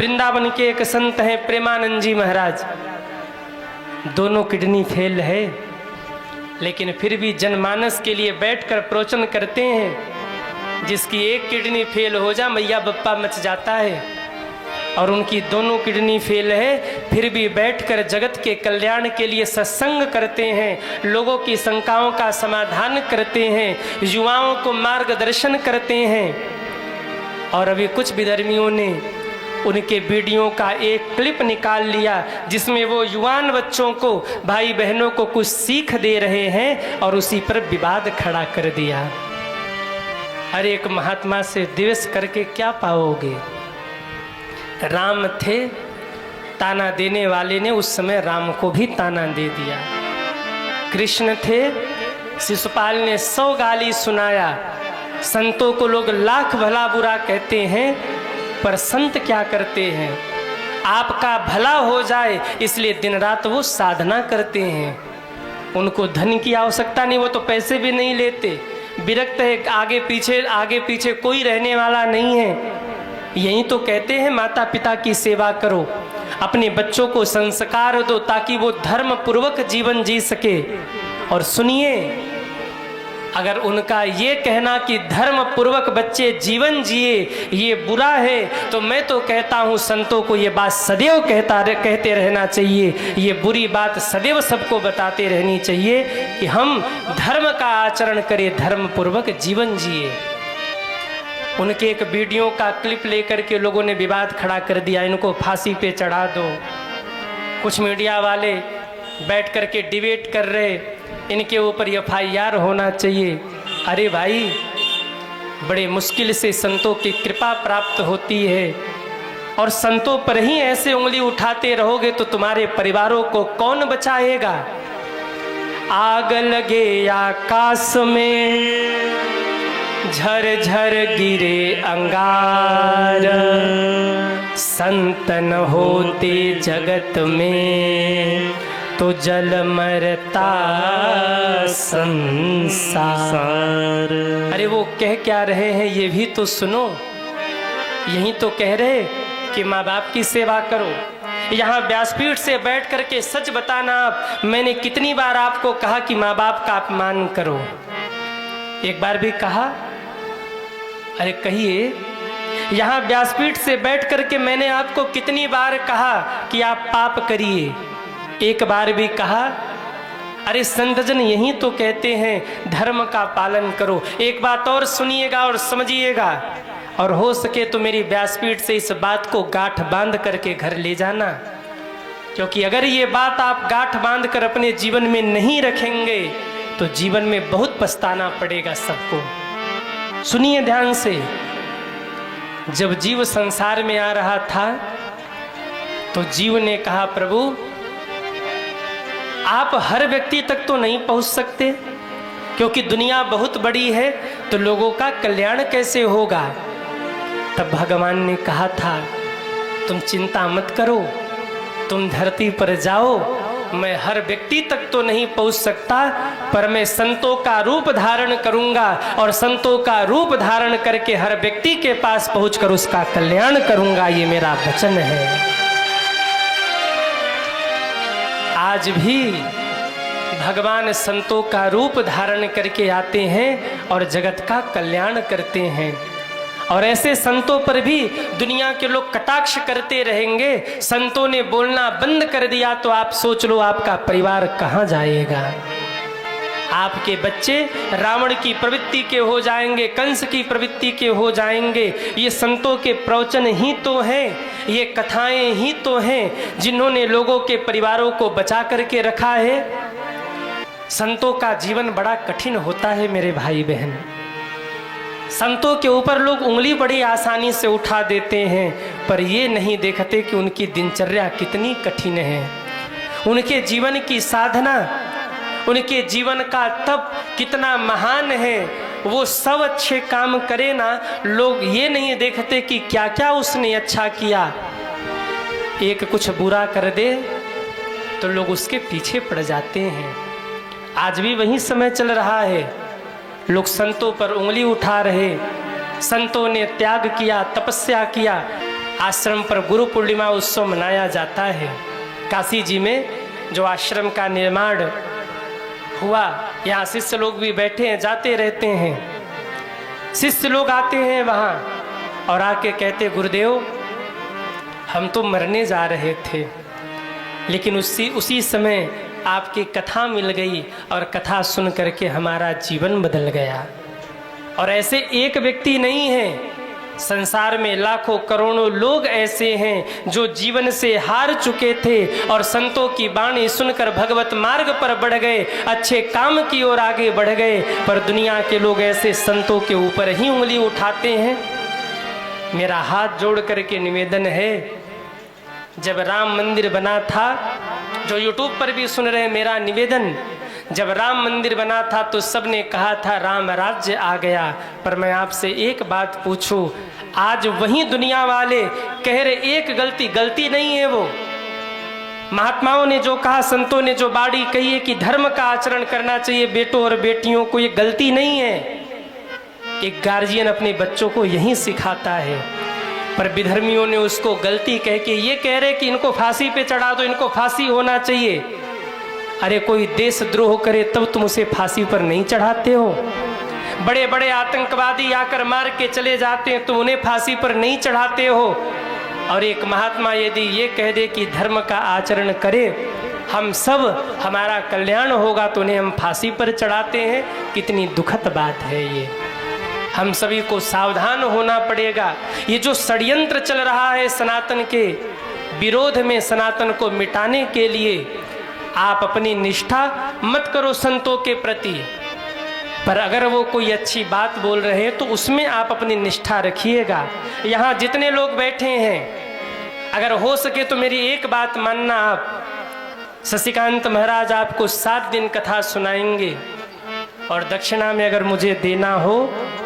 वृंदावन के एक संत हैं प्रेमानंद जी महाराज, दोनों किडनी फेल है, लेकिन फिर भी जनमानस के लिए बैठकर प्रवचन करते हैं। जिसकी एक किडनी फेल हो जा मैया बप्पा मच जाता है, और उनकी दोनों किडनी फेल है, फिर भी बैठकर जगत के कल्याण के लिए सत्संग करते हैं, लोगों की शंकाओं का समाधान करते हैं, युवाओं को मार्गदर्शन करते हैं। और अभी कुछ विधर्मियों ने उनके वीडियो का एक क्लिप निकाल लिया जिसमें वो युवान बच्चों को, भाई बहनों को कुछ सीख दे रहे हैं, और उसी पर विवाद खड़ा कर दिया। अरे एक महात्मा से द्वेष करके क्या पाओगे? राम थे, ताना देने वाले ने उस समय राम को भी ताना दे दिया। कृष्ण थे, शिशुपाल ने 100 गाली सुनाया। संतों को लोग लाख भला बुरा कहते हैं, पर संत क्या करते हैं? आपका भला हो जाए इसलिए दिन रात वो साधना करते हैं। उनको धन की आवश्यकता नहीं, वो तो पैसे भी नहीं लेते। विरक्त है, आगे पीछे कोई रहने वाला नहीं है। यही तो कहते हैं माता पिता की सेवा करो, अपने बच्चों को संस्कार दो ताकि वो धर्म पूर्वक जीवन जी सके। और सुनिए, अगर उनका ये कहना कि धर्म पूर्वक बच्चे जीवन जिए ये बुरा है, तो मैं तो कहता हूँ संतों को ये बात सदैव कहते रहना चाहिए। ये बुरी बात सदैव सबको बताते रहनी चाहिए कि हम धर्म का आचरण करें, धर्म पूर्वक जीवन जिए। उनके एक वीडियो का क्लिप लेकर के लोगों ने विवाद खड़ा कर दिया, इनको फांसी पे चढ़ा दो। कुछ मीडिया वाले बैठ करके डिबेट कर रहे, इनके ऊपर FIR होना चाहिए। अरे भाई, बड़े मुश्किल से संतों की कृपा प्राप्त होती है, और संतों पर ही ऐसे उंगली उठाते रहोगे तो तुम्हारे परिवारों को कौन बचाएगा? आग लगे आकाश में, झरझर गिरे अंगार, संत न होते जगत में तो जल मरता संसार। अरे वो कह क्या रहे हैं ये भी तो सुनो। यही तो कह रहे कि माँ बाप की सेवा करो। यहाँ व्यासपीठ से बैठ करके सच बताना आप, मैंने कितनी बार आपको कहा कि माँ बाप का अपमान करो? एक बार भी कहा? अरे कहिए। यहाँ व्यासपीठ से बैठ करके मैंने आपको कितनी बार कहा कि आप पाप करिए? एक बार भी कहा? अरे संतजन यही तो कहते हैं धर्म का पालन करो। एक बात और सुनिएगा और समझिएगा, और हो सके तो मेरी व्यासपीठ से इस बात को गांठ बांध करके घर ले जाना, क्योंकि अगर ये बात आप गांठ बांध कर अपने जीवन में नहीं रखेंगे तो जीवन में बहुत पछताना पड़ेगा सबको। सुनिए ध्यान से। जब जीव संसार में आ रहा था तो जीव ने कहा, प्रभु आप हर व्यक्ति तक तो नहीं पहुंच सकते, क्योंकि दुनिया बहुत बड़ी है, तो लोगों का कल्याण कैसे होगा? तब भगवान ने कहा था, तुम चिंता मत करो, तुम धरती पर जाओ, मैं हर व्यक्ति तक तो नहीं पहुंच सकता, पर मैं संतों का रूप धारण करूंगा, और संतों का रूप धारण करके हर व्यक्ति के पास पहुंचकर उसका कल्याण करूंगा। ये मेरा वचन है। आज भी भगवान संतों का रूप धारण करके आते हैं और जगत का कल्याण करते हैं। और ऐसे संतों पर भी दुनिया के लोग कटाक्ष करते रहेंगे। संतों ने बोलना बंद कर दिया तो आप सोच लो आपका परिवार कहाँ जाएगा। आपके बच्चे रावण की प्रवृत्ति के हो जाएंगे, कंस की प्रवृत्ति के हो जाएंगे। ये संतों के प्रवचन ही तो हैं, ये कथाएं ही तो हैं जिन्होंने लोगों के परिवारों को बचा करके रखा है। संतों का जीवन बड़ा कठिन होता है मेरे भाई बहन। संतों के ऊपर लोग उंगली बड़ी आसानी से उठा देते हैं, पर ये नहीं देखते कि उनकी दिनचर्या कितनी कठिन है, उनके जीवन की साधना, उनके जीवन का तप कितना महान है। वो सब अच्छे काम करे ना, लोग ये नहीं देखते कि क्या क्या उसने अच्छा किया। एक कुछ बुरा कर दे तो लोग उसके पीछे पड़ जाते हैं। आज भी वही समय चल रहा है, लोग संतों पर उंगली उठा रहे। संतों ने त्याग किया, तपस्या किया। आश्रम पर गुरु पूर्णिमा उत्सव मनाया जाता है। काशी जी में जो आश्रम का निर्माण हुआ, यहाँ शिष्य लोग भी बैठे हैं, जाते रहते हैं। शिष्य लोग आते हैं वहाँ और आके कहते, गुरुदेव हम तो मरने जा रहे थे, लेकिन उसी समय आपकी कथा मिल गई और कथा सुन करके हमारा जीवन बदल गया। और ऐसे एक व्यक्ति नहीं है, संसार में लाखों करोड़ों लोग ऐसे हैं जो जीवन से हार चुके थे और संतों की वाणी सुनकर भगवत मार्ग पर बढ़ गए, अच्छे काम की ओर आगे बढ़ गए। पर दुनिया के लोग ऐसे संतों के ऊपर ही उंगली उठाते हैं। मेरा हाथ जोड़ करके निवेदन है, जब राम मंदिर बना था, जो यूट्यूब पर भी सुन रहे हैं मेरा निवेदन, जब राम मंदिर बना था तो सबने कहा था राम राज्य आ गया। पर मैं आपसे एक बात पूछूं, आज वही दुनिया वाले कह रहे एक गलती नहीं है। वो महात्माओं ने जो कहा, संतों ने जो बाड़ी कही है कि धर्म का आचरण करना चाहिए बेटों और बेटियों को, ये गलती नहीं है। एक गार्जियन अपने बच्चों को यही सिखाता है, पर विधर्मियों ने उसको गलती कह के ये कह रहे कि इनको फांसी पे चढ़ा दो, इनको फांसी होना चाहिए। अरे कोई देशद्रोह करे तब तुम उसे फांसी पर नहीं चढ़ाते हो। बड़े बड़े आतंकवादी आकर मार के चले जाते हैं, तुम उन्हें फांसी पर नहीं चढ़ाते हो। और एक महात्मा यदि ये कह दे कि धर्म का आचरण करे, हम सब, हमारा कल्याण होगा, तो उन्हें हम फांसी पर चढ़ाते हैं। कितनी दुखद बात है ये। हम सभी को सावधान होना पड़ेगा। ये जो षड्यंत्र चल रहा है सनातन के विरोध में, सनातन को मिटाने के लिए, आप अपनी निष्ठा मत करो संतों के प्रति, पर अगर वो कोई अच्छी बात बोल रहे हैं तो उसमें आप अपनी निष्ठा रखिएगा। यहाँ जितने लोग बैठे हैं, अगर हो सके तो मेरी एक बात मानना आप, शशिकांत महाराज आपको 7 दिन कथा सुनाएंगे और दक्षिणा में अगर मुझे देना हो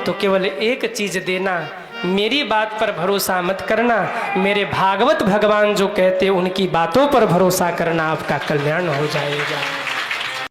तो केवल एक चीज देना, मेरी बात पर भरोसा मत करना, मेरे भागवत भगवान जो कहते उनकी बातों पर भरोसा करना, आपका कल्याण हो जाएगा।